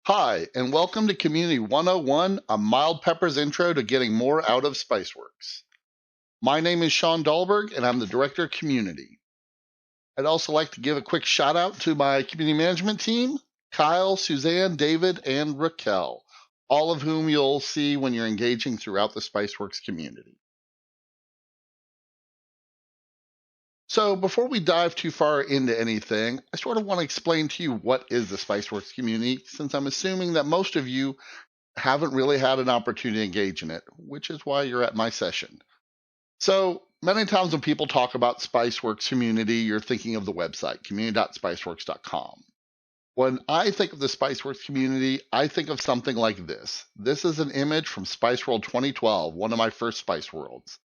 Hi, and welcome to Community 101, a mild pepper's intro to getting more out of Spiceworks. My name is Sean Dahlberg, and I'm the Director of Community. I'd also like to give a quick shout out to my community management team, Kyle, Suzanne, David, and Raquel, all of whom you'll see when you're engaging throughout the Spiceworks community. So before we dive too far into anything, I sort of want to explain to you what is the Spiceworks community, since I'm assuming that most of you haven't really had an opportunity to engage in it, which is why you're at my session. So many times when people talk about Spiceworks community, you're thinking of the website, community.spiceworks.com. When I think of the Spiceworks community, I think of something like this. This is an image from Spice World 2012, one of my first Spice Worlds.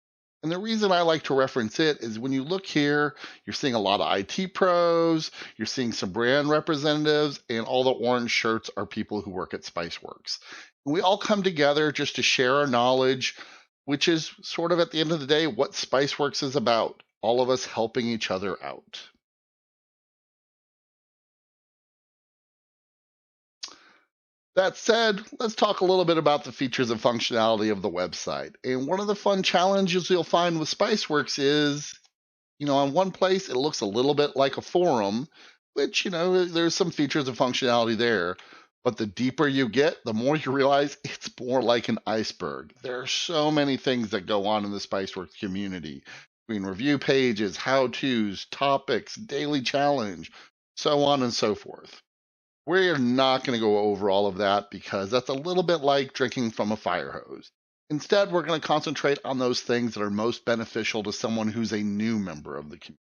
And the reason I like to reference it is when you look here, you're seeing a lot of IT pros, you're seeing some brand representatives, and all the orange shirts are people who work at Spiceworks. And we all come together just to share our knowledge, which is sort of at the end of the day what Spiceworks is about, all of us helping each other out. That said, let's talk a little bit about the features and functionality of the website. And one of the fun challenges you'll find with Spiceworks is, on one place it looks a little bit like a forum, which, there's some features and functionality there. But the deeper you get, the more you realize it's more like an iceberg. There are so many things that go on in the Spiceworks community between review pages, how to's, topics, daily challenge, so on and so forth. We're not going to go over all of that because that's a little bit like drinking from a fire hose. Instead, we're going to concentrate on those things that are most beneficial to someone who's a new member of the community.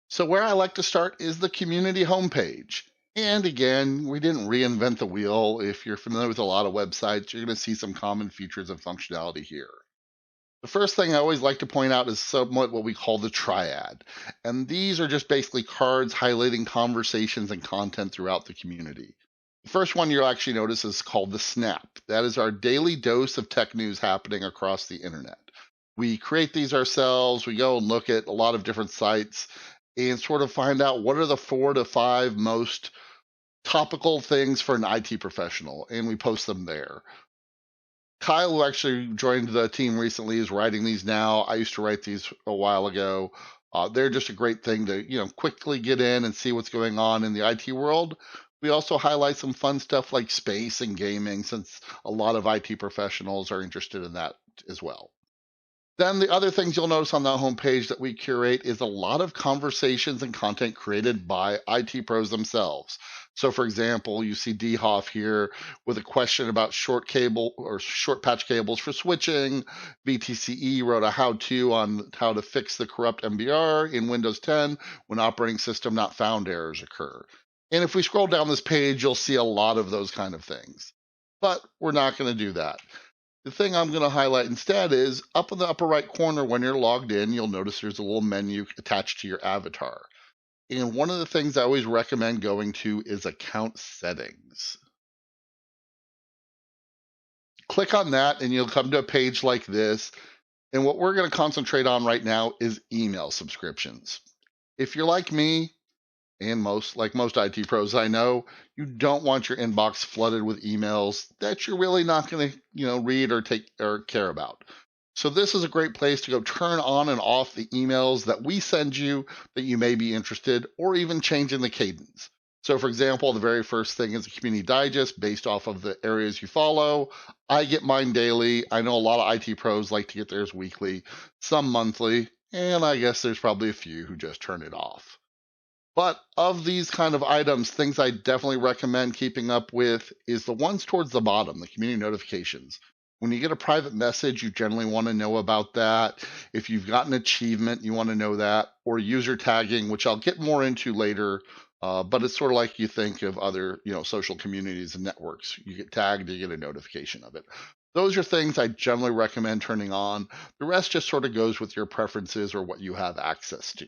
So, where I like to start is the community homepage. And again, we didn't reinvent the wheel. If you're familiar with a lot of websites, you're going to see some common features and functionality here. The first thing I always like to point out is somewhat what we call the triad. And these are just basically cards highlighting conversations and content throughout the community. The first one you'll actually notice is called the Snap. That is our daily dose of tech news happening across the internet. We create these ourselves. We go and look at a lot of different sites and sort of find out what are the 4 to 5 most topical things for an IT professional, and we post them there. Kyle, who actually joined the team recently, is writing these now. I used to write these a while ago. They're just a great thing to, quickly get in and see what's going on in the IT world. We also highlight some fun stuff like space and gaming, since a lot of IT professionals are interested in that as well. Then the other things you'll notice on the homepage that we curate is a lot of conversations and content created by IT pros themselves. So, for example, you see DHoff here with a question about short cable or short patch cables for switching. VTCE wrote a how-to on how to fix the corrupt MBR in Windows 10 when operating system not found errors occur. And if we scroll down this page, you'll see a lot of those kind of things. But we're not going to do that. The thing I'm going to highlight instead is up in the upper right corner when you're logged in, you'll notice there's a little menu attached to your avatar. And one of the things I always recommend going to is account settings. Click on that and you'll come to a page like this. And what we're going to concentrate on right now is email subscriptions. If you're like me, and most IT pros I know, you don't want your inbox flooded with emails that you're really not going to, read or take or care about. So this is a great place to go turn on and off the emails that we send you that you may be interested, or even changing the cadence. So for example, the very first thing is a community digest based off of the areas you follow. I get mine daily. I know a lot of IT pros like to get theirs weekly, some monthly, and I guess there's probably a few who just turn it off. But of these kind of items, things I definitely recommend keeping up with is the ones towards the bottom, the community notifications. When you get a private message, you generally want to know about that. If you've got an achievement, you want to know that, or user tagging, which I'll get more into later. But it's sort of like you think of other, social communities and networks. You get tagged, you get a notification of it. Those are things I generally recommend turning on. The rest just sort of goes with your preferences or what you have access to.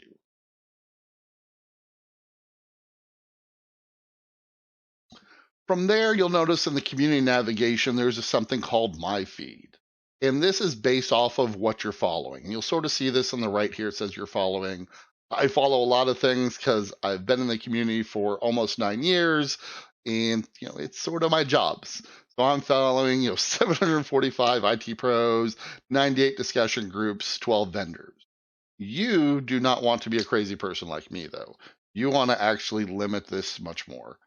From there, you'll notice in the community navigation, there's something called My Feed. And this is based off of what you're following. And you'll sort of see this on the right here. It says you're following. I follow a lot of things because I've been in the community for almost 9 years, and it's sort of my jobs. So I'm following 745 IT pros, 98 discussion groups, 12 vendors. You do not want to be a crazy person like me, though. You want to actually limit this much more.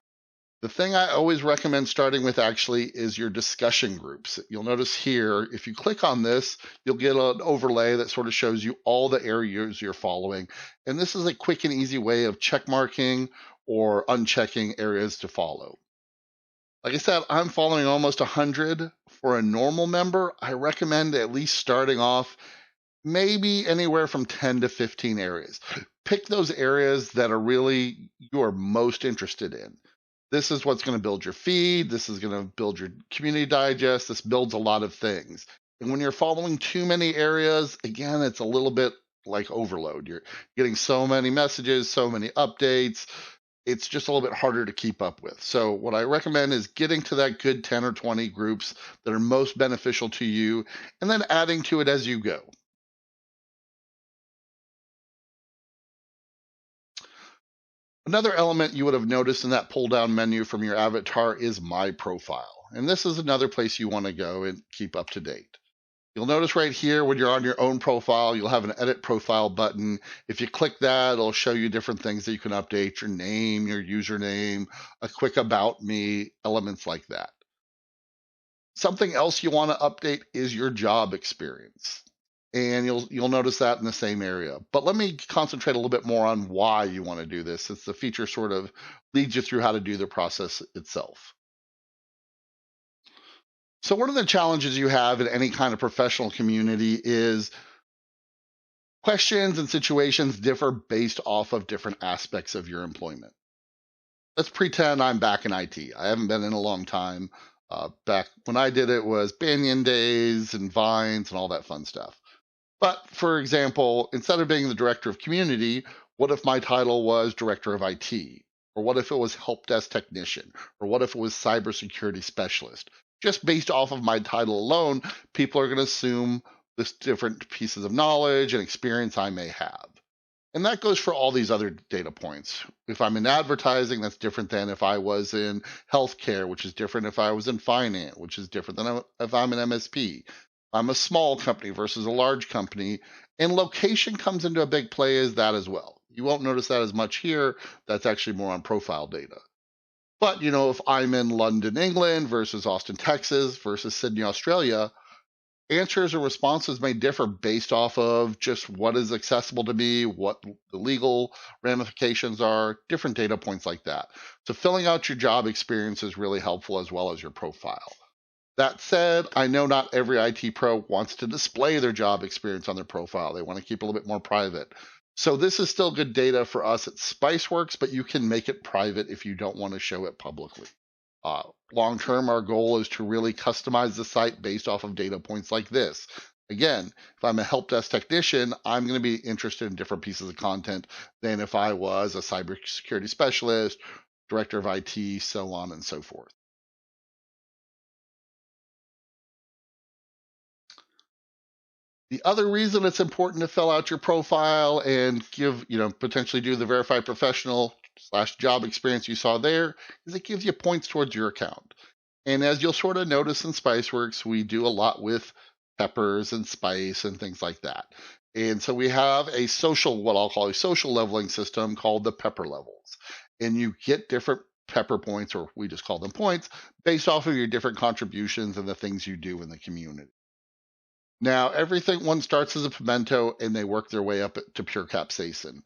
The thing I always recommend starting with actually is your discussion groups. You'll notice here, if you click on this, you'll get an overlay that sort of shows you all the areas you're following. And this is a quick and easy way of check marking or unchecking areas to follow. Like I said, I'm following almost 100. For a normal member, I recommend at least starting off maybe anywhere from 10 to 15 areas. Pick those areas that are really you are most interested in. This is what's going to build your feed. This is going to build your community digest. This builds a lot of things. And when you're following too many areas, again, it's a little bit like overload. You're getting so many messages, so many updates. It's just a little bit harder to keep up with. So what I recommend is getting to that good 10 or 20 groups that are most beneficial to you, and then adding to it as you go. Another element you would have noticed in that pull down menu from your avatar is My Profile. And this is another place you want to go and keep up to date. You'll notice right here when you're on your own profile, you'll have an Edit Profile button. If you click that, it'll show you different things that you can update, your name, your username, a quick About Me, elements like that. Something else you want to update is your job experience. And you'll notice that in the same area. But let me concentrate a little bit more on why you want to do this, since the feature sort of leads you through how to do the process itself. So one of the challenges you have in any kind of professional community is questions and situations differ based off of different aspects of your employment. Let's pretend I'm back in IT. I haven't been in a long time. Back when I did it was Banyan days and Vines and all that fun stuff. But for example, instead of being the director of community, what if my title was director of IT? Or what if it was help desk technician? Or what if it was cybersecurity specialist? Just based off of my title alone, people are going to assume this different pieces of knowledge and experience I may have. And that goes for all these other data points. If I'm in advertising, that's different than if I was in healthcare, which is different if I was in finance, which is different than if I'm an MSP. I'm a small company versus a large company. And location comes into a big play as that as well. You won't notice that as much here. That's actually more on profile data. But, if I'm in London, England versus Austin, Texas versus Sydney, Australia, answers or responses may differ based off of just what is accessible to me, what the legal ramifications are, different data points like that. So filling out your job experience is really helpful as well as your profile. That said, I know not every IT pro wants to display their job experience on their profile. They want to keep a little bit more private. So this is still good data for us at Spiceworks, but you can make it private if you don't want to show it publicly. Long term, our goal is to really customize the site based off of data points like this. Again, if I'm a help desk technician, I'm going to be interested in different pieces of content than if I was a cybersecurity specialist, director of IT, so on and so forth. The other reason it's important to fill out your profile and give, potentially do the verified professional / job experience you saw there is it gives you points towards your account. And as you'll sort of notice in Spiceworks, we do a lot with peppers and spice and things like that. And so we have a social, what I'll call a social leveling system called the pepper levels. And you get different pepper points, or we just call them points, based off of your different contributions and the things you do in the community. Now, one starts as a pimento and they work their way up to pure capsaicin.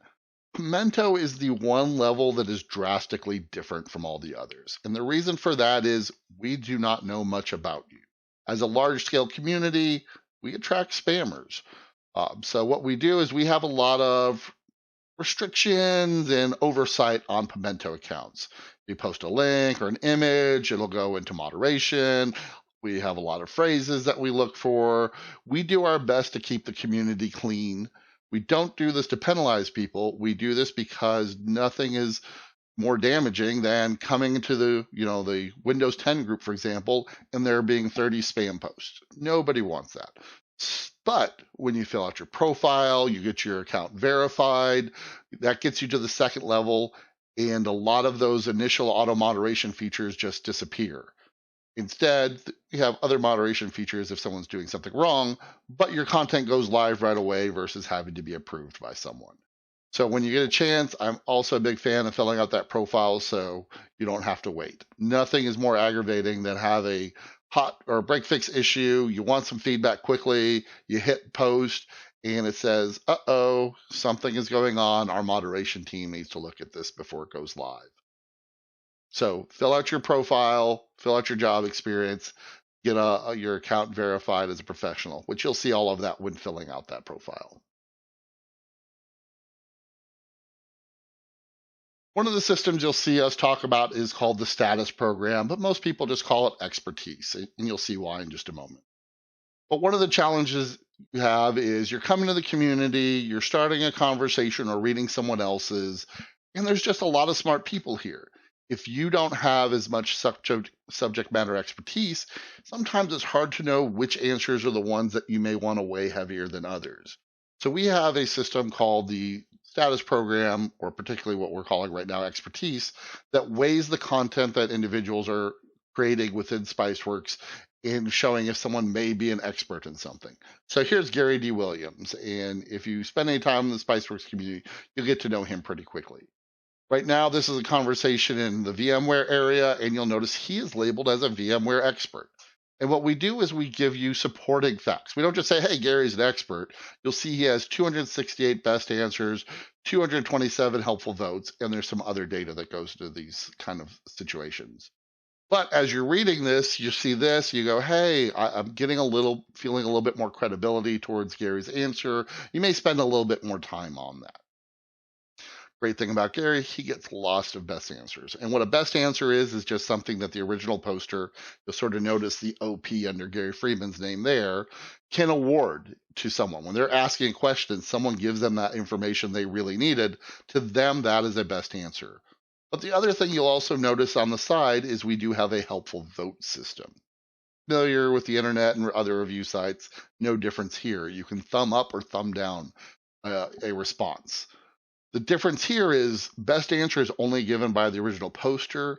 Pimento is the one level that is drastically different from all the others. And the reason for that is we do not know much about you. As a large scale community, we attract spammers. So, what we do is we have a lot of restrictions and oversight on Pimento accounts. You post a link or an image, it'll go into moderation. We have a lot of phrases that we look for. We do our best to keep the community clean. We don't do this to penalize people. We do this because nothing is more damaging than coming into the Windows 10 group, for example, and there being 30 spam posts. Nobody wants that. But when you fill out your profile, you get your account verified, that gets you to the second level, and a lot of those initial auto moderation features just disappear. Instead, you have other moderation features if someone's doing something wrong, but your content goes live right away versus having to be approved by someone. So when you get a chance, I'm also a big fan of filling out that profile so you don't have to wait. Nothing is more aggravating than have a hot or break fix issue. You want some feedback quickly, you hit post, and it says, uh-oh, something is going on. Our moderation team needs to look at this before it goes live. So fill out your profile, fill out your job experience, get your account verified as a professional, which you'll see all of that when filling out that profile. One of the systems you'll see us talk about is called the status program, but most people just call it expertise, and you'll see why in just a moment. But one of the challenges you have is you're coming to the community, you're starting a conversation or reading someone else's, and there's just a lot of smart people here. If you don't have as much subject matter expertise, sometimes it's hard to know which answers are the ones that you may want to weigh heavier than others. So we have a system called the status program, or particularly what we're calling right now expertise, that weighs the content that individuals are creating within Spiceworks in showing if someone may be an expert in something. So here's Gary D. Williams, and if you spend any time in the Spiceworks community, you'll get to know him pretty quickly. Right now, this is a conversation in the VMware area, and you'll notice he is labeled as a VMware expert. And what we do is we give you supporting facts. We don't just say, hey, Gary's an expert. You'll see he has 268 best answers, 227 helpful votes, and there's some other data that goes to these kind of situations. But as you're reading this, you see this, you go, hey, I'm feeling a little bit more credibility towards Gary's answer. You may spend a little bit more time on that. Great thing about Gary, he gets lots of best answers. And what a best answer is just something that the original poster, you'll sort of notice the OP under Gary Friedman's name there, can award to someone. When they're asking a question, someone gives them that information they really needed. To them, that is a best answer. But the other thing you'll also notice on the side is we do have a helpful vote system. Familiar with the internet and other review sites, no difference here. You can thumb up or thumb down a response. The difference here is best answer is only given by the original poster.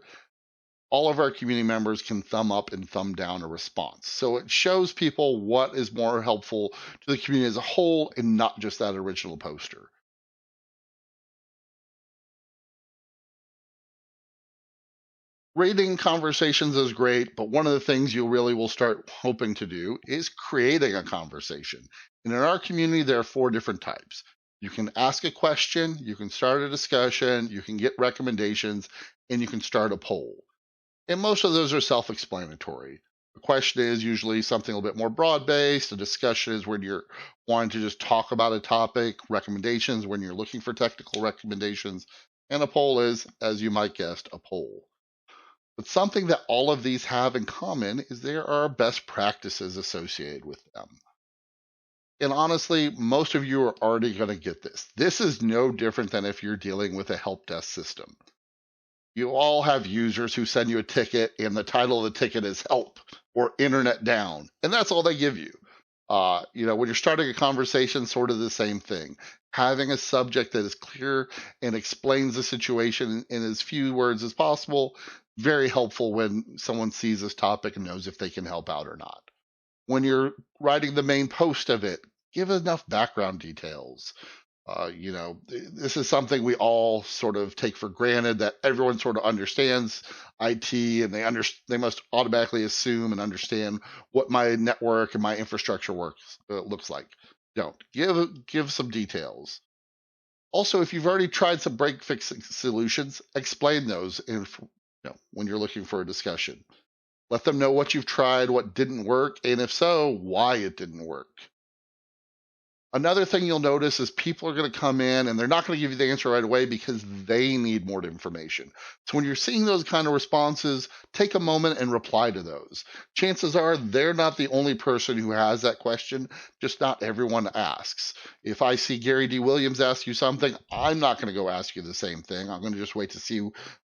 All of our community members can thumb up and thumb down a response. So it shows people what is more helpful to the community as a whole and not just that original poster. Rating conversations is great, but one of the things you really will start hoping to do is creating a conversation. And in our community, there are 4 different types. You can ask a question, you can start a discussion, you can get recommendations, and you can start a poll. And most of those are self-explanatory. The question is usually something a little bit more broad-based. A discussion is when you're wanting to just talk about a topic, recommendations when you're looking for technical recommendations, and a poll is, as you might guess, a poll. But something that all of these have in common is there are best practices associated with them. And honestly, most of you are already going to get this. This is no different than if you're dealing with a help desk system. You all have users who send you a ticket, and the title of the ticket is help or internet down, and that's all they give you. When you're starting a conversation, sort of the same thing. Having a subject that is clear and explains the situation in as few words as possible, very helpful when someone sees this topic and knows if they can help out or not. When you're writing the main post of it, give enough background details. This is something we all sort of take for granted that everyone sort of understands IT and they must automatically assume and understand what my network and my infrastructure looks like. Don't give some details. Also, if you've already tried some break fixing solutions, explain those when you're looking for a discussion. Let them know what you've tried, what didn't work, and if so, why it didn't work. Another thing you'll notice is people are going to come in and they're not going to give you the answer right away because they need more information. So when you're seeing those kind of responses, take a moment and reply to those. Chances are they're not the only person who has that question, just not everyone asks. If I see Gary D. Williams ask you something, I'm not going to go ask you the same thing. I'm going to just wait to see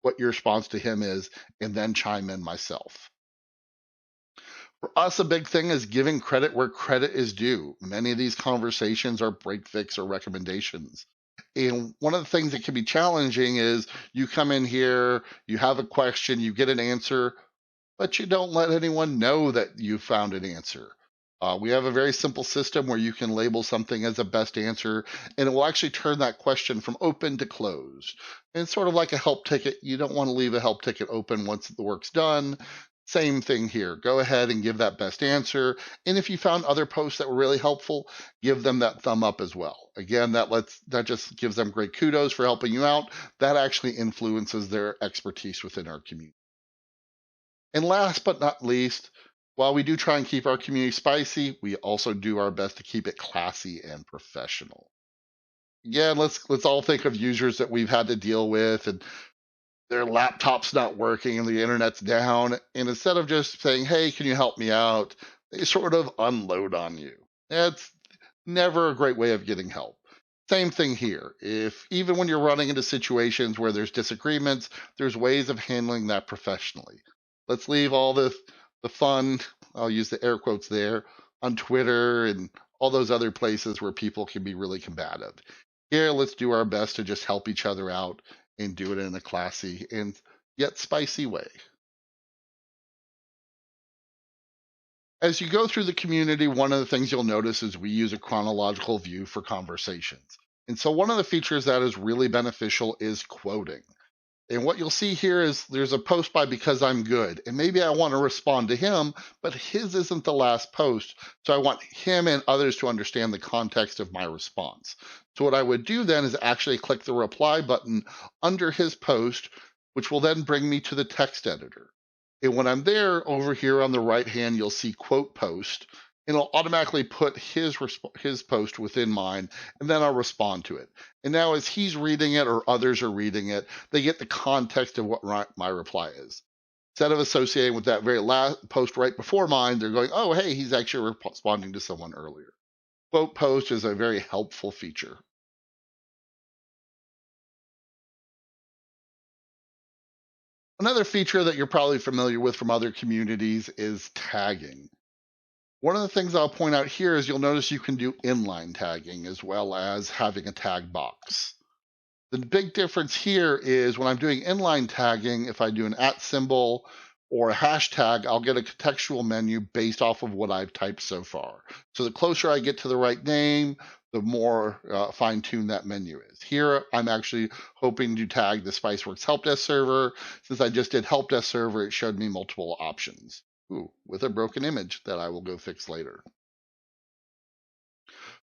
what your response to him is and then chime in myself. For us, a big thing is giving credit where credit is due. Many of these conversations are break fix or recommendations. And one of the things that can be challenging is you come in here, you have a question, you get an answer, but you don't let anyone know that you found an answer. We have a very simple system where you can label something as a best answer, and it will actually turn that question from open to closed. And it's sort of like a help ticket. You don't want to leave a help ticket open once the work's done. Same thing here. Go ahead and give that best answer. And if you found other posts that were really helpful, give them that thumb up as well. Again, that just gives them great kudos for helping you out. That actually influences their expertise within our community. And last but not least, while we do try and keep our community spicy, we also do our best to keep it classy and professional. Again, let's all think of users that we've had to deal with and their laptop's not working and the internet's down. And instead of just saying, hey, can you help me out? They sort of unload on you. That's never a great way of getting help. Same thing here. If even when you're running into situations where there's disagreements, there's ways of handling that professionally. Let's leave all the fun, I'll use the air quotes there, on Twitter and all those other places where people can be really combative. Here, let's do our best to just help each other out and do it in a classy and yet spicy way. As you go through the community, one of the things you'll notice is we use a chronological view for conversations. And so one of the features that is really beneficial is quoting. And what you'll see here is there's a post by Because I'm Good. And maybe I want to respond to him, but his isn't the last post. So I want him and others to understand the context of my response. So what I would do then is actually click the reply button under his post, which will then bring me to the text editor. And when I'm there, over here on the right hand, you'll see quote post. And it'll automatically put his post within mine, and then I'll respond to it. And now as he's reading it or others are reading it, they get the context of what my reply is. Instead of associating with that very last post right before mine, they're going, oh, hey, he's actually responding to someone earlier. Quote post is a very helpful feature. Another feature that you're probably familiar with from other communities is tagging. One of the things I'll point out here is you'll notice you can do inline tagging as well as having a tag box. The big difference here is when I'm doing inline tagging, if I do an @ symbol or a hashtag, I'll get a contextual menu based off of what I've typed so far. So the closer I get to the right name, the more fine-tuned that menu is. Here, I'm actually hoping to tag the Spiceworks help desk server. Since I just did help desk server, it showed me multiple options. Ooh, with a broken image that I will go fix later.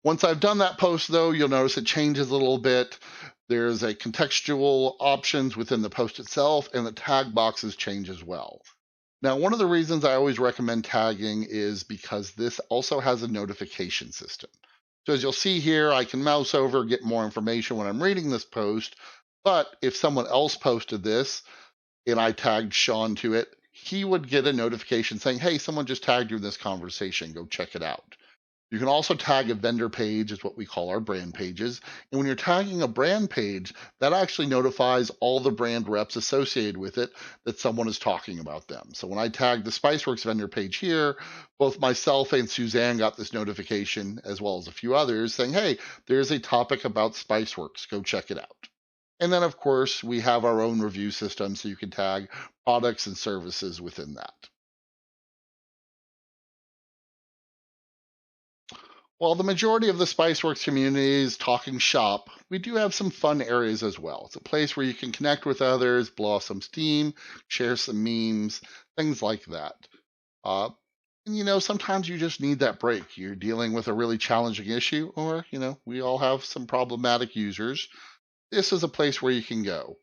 Once I've done that post, though, you'll notice it changes a little bit. There's a contextual options within the post itself, and the tag boxes change as well. Now, one of the reasons I always recommend tagging is because this also has a notification system. So as you'll see here, I can mouse over, get more information when I'm reading this post. But if someone else posted this and I tagged Sean to it, he would get a notification saying, hey, someone just tagged you in this conversation. Go check it out. You can also tag a vendor page, is what we call our brand pages. And when you're tagging a brand page, that actually notifies all the brand reps associated with it that someone is talking about them. So when I tagged the Spiceworks vendor page here, both myself and Suzanne got this notification, as well as a few others, saying, hey, there's a topic about Spiceworks. Go check it out. And then, of course, we have our own review system, so you can tag products and services within that. While the majority of the Spiceworks community is talking shop, we do have some fun areas as well. It's a place where you can connect with others, blow off some steam, share some memes, things like that. And sometimes you just need that break. You're dealing with a really challenging issue, or, we all have some problematic users. This is a place where you can go.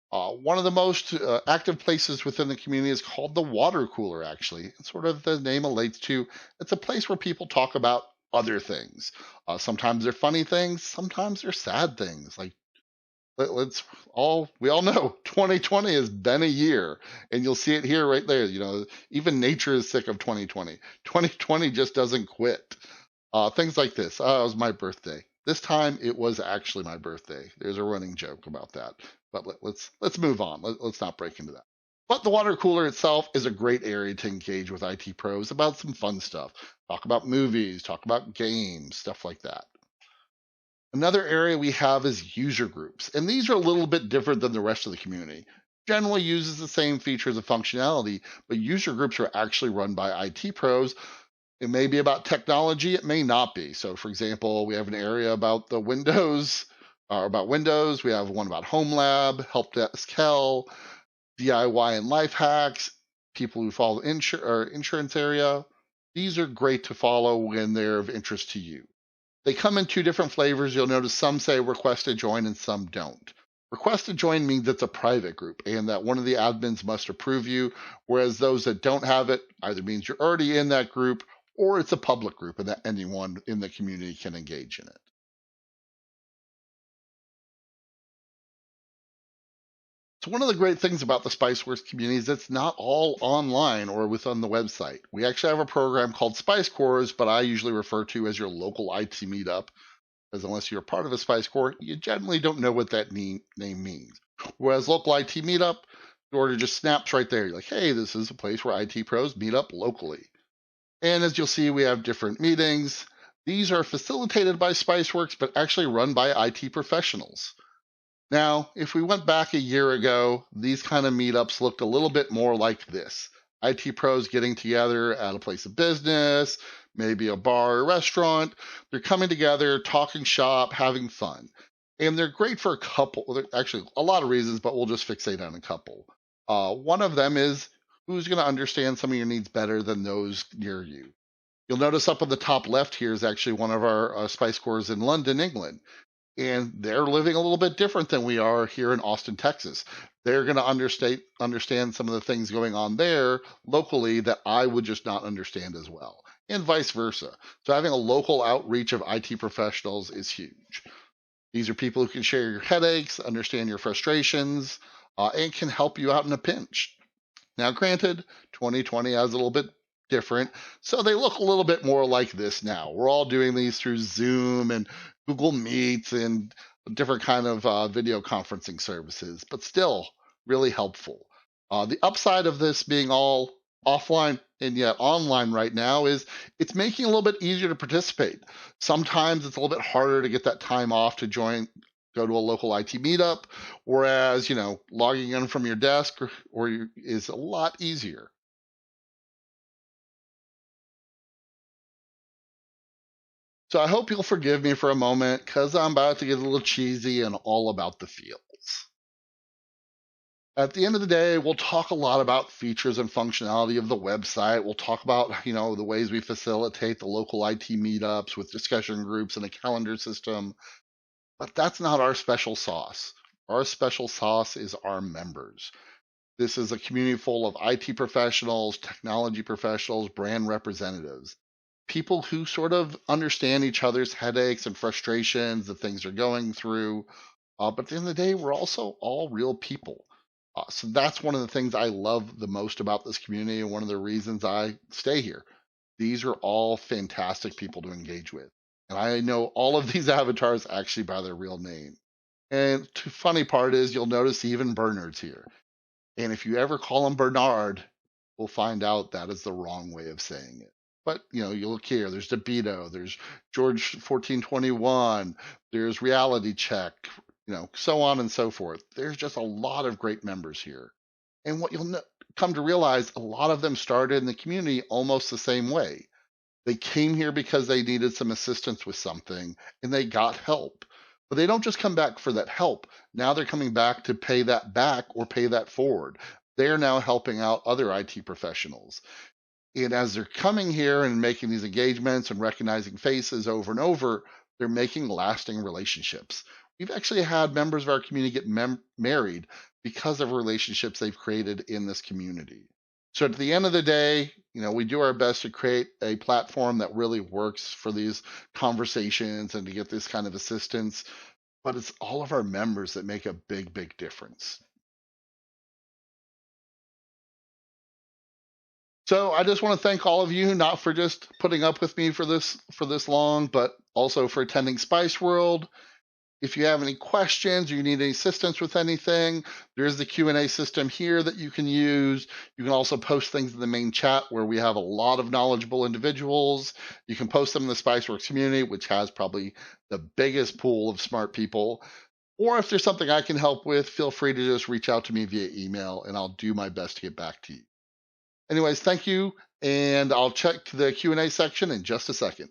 One of the most active places within the community is called the water cooler, actually. It's sort of the name relates to, it's a place where people talk about other things. Sometimes they're funny things, sometimes they're sad things. Like, we all know 2020 has been a year, and you'll see it here right there. Even nature is sick of 2020. 2020 just doesn't quit. Things like this. Oh, it was my birthday. This time it was actually my birthday. There's a running joke about that. But let's move on. Let's not break into that. But the water cooler itself is a great area to engage with IT pros about some fun stuff. Talk about movies, talk about games, stuff like that. Another area we have is user groups, and these are a little bit different than the rest of the community. Generally uses the same features and functionality, but user groups are actually run by IT pros. It may be about technology, it may not be. So, for example, we have an area about the Windows, about Windows. We have one about Home Lab, Help Desk Hell, DIY and life hacks, people who follow insurance area. These are great to follow when they're of interest to you. They come in two different flavors. You'll notice some say request to join and some don't. Request to join means it's a private group and that one of the admins must approve you, whereas those that don't have it either means you're already in that group or it's a public group and that anyone in the community can engage in it. So one of the great things about the Spiceworks community is it's not all online or within the website. We actually have a program called Spice Cores, but I usually refer to as your local IT meetup, because unless you're part of a Spice Core, you generally don't know what that name means. Whereas local IT meetup, the order just snaps right there. You're like, hey, this is a place where IT pros meet up locally. And as you'll see, we have different meetings. These are facilitated by Spiceworks, but actually run by IT professionals. Now, if we went back a year ago, these kind of meetups looked a little bit more like this. IT pros getting together at a place of business, maybe a bar or restaurant. They're coming together, talking shop, having fun. And they're great for a couple, actually, a lot of reasons, but we'll just fixate on a couple. One of them is who's going to understand some of your needs better than those near you. You'll notice up on the top left here is actually one of our Spice Cores in London, England, and they're living a little bit different than we are here in Austin, Texas. They're going to understand some of the things going on there locally that I would just not understand as well, and vice versa. So having a local outreach of IT professionals is huge. These are people who can share your headaches, understand your frustrations, and can help you out in a pinch. Now, granted, 2020 has a little bit different, so they look a little bit more like this now. We're all doing these through Zoom and Google Meets and different kind of video conferencing services, but still really helpful. The upside of this being all offline and yet online right now is it's making it a little bit easier to participate. Sometimes it's a little bit harder to get that time off to go to a local IT meetup, whereas, logging in from your desk is a lot easier. So I hope you'll forgive me for a moment because I'm about to get a little cheesy and all about the feels. At the end of the day, we'll talk a lot about features and functionality of the website. We'll talk about, the ways we facilitate the local IT meetups with discussion groups and a calendar system. But that's not our special sauce. Our special sauce is our members. This is a community full of IT professionals, technology professionals, brand representatives, people who sort of understand each other's headaches and frustrations, the things they're going through. But at the end of the day, we're also all real people. So that's one of the things I love the most about this community and one of the reasons I stay here. These are all fantastic people to engage with. And I know all of these avatars actually by their real name. And the funny part is you'll notice even Bernard's here. And if you ever call him Bernard, we'll find out that is the wrong way of saying it. But you look here, there's DeBito, there's George 1421, there's Reality Check, so on and so forth. There's just a lot of great members here. And what you'll come to realize, a lot of them started in the community almost the same way. They came here because they needed some assistance with something and they got help. But they don't just come back for that help. Now they're coming back to pay that back or pay that forward. They're now helping out other IT professionals. And as they're coming here and making these engagements and recognizing faces over and over, they're making lasting relationships. We've actually had members of our community get married because of relationships they've created in this community. So at the end of the day, we do our best to create a platform that really works for these conversations and to get this kind of assistance. But it's all of our members that make a big, big difference. So I just want to thank all of you, not for just putting up with me for this long, but also for attending Spice World. If you have any questions or you need any assistance with anything, there's the Q&A system here that you can use. You can also post things in the main chat where we have a lot of knowledgeable individuals. You can post them in the Spiceworks community, which has probably the biggest pool of smart people. Or if there's something I can help with, feel free to just reach out to me via email and I'll do my best to get back to you. Anyways, thank you, and I'll check the Q&A section in just a second.